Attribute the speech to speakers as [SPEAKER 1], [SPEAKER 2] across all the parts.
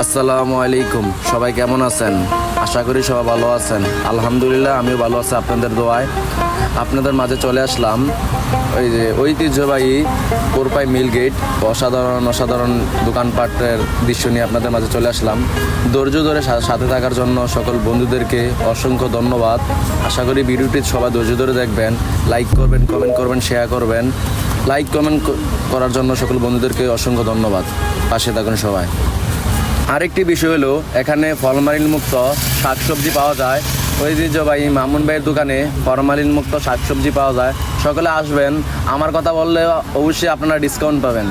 [SPEAKER 1] আসসালামু আলাইকুম। সবাই কেমন আছেন? আশা করি সবাই ভালো আছেন। আলহামদুলিল্লাহ আমিও ভালো আছি আপনাদের দোয়ায়। আপনাদের মাঝে চলে আসলাম ওই যে ঐতিহ্যবাহী কোরপাই মিল গেট। অসাধারণ দোকানপাটের দৃশ্য নিয়ে আপনাদের মাঝে চলে আসলাম। ধৈর্য ধরে সাথে থাকার জন্য সকল বন্ধুদেরকে অসংখ্য ধন্যবাদ। আশা করি ভিডিওটি সবাই ধৈর্য ধরে দেখবেন, লাইক করবেন, কমেন্ট করবেন, শেয়ার করবেন। লাইক কমেন্ট করার জন্য সকল বন্ধুদেরকে অসংখ্য ধন্যবাদ। পাশে থাকুন সবাই। আরেকটি বিষয় হলো, এখানে ফরমালিন মুক্ত শাকসবজি পাওয়া যায়। ঐতিহ্যবাহী মামুন ভাইয়ের দোকানে ফরমালিন মুক্ত শাকসবজি পাওয়া যায়। সকলে আসবেন। আমার কথা বললে অবশ্যই আপনারা ডিসকাউন্ট পাবেন।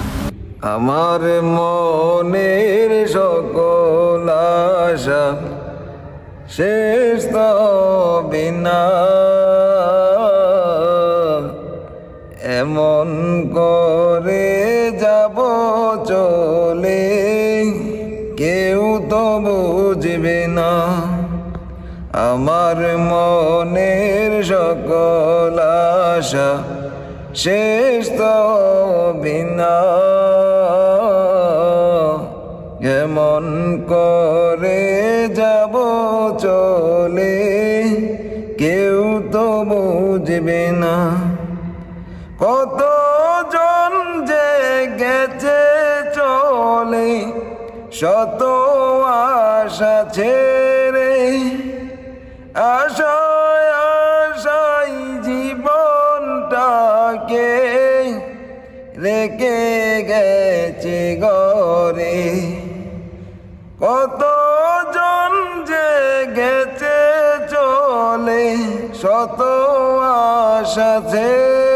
[SPEAKER 2] আমার মনের সকল আশা শেষ তবে না, এমন করে যাব চলে কেউ তো বুঝবে না। আমার মনের সকল আশা শেষ তবে না, এমন করে যাব চলে কেউ তো বুঝবে না। কতজন যে গেছে চলে শত আশা ছেড়ে, আশায় আশায় জীবনটাকে রেখে গেছে ঘরে। কতজন যে গেছে চলে শত আশা ছেড়ে,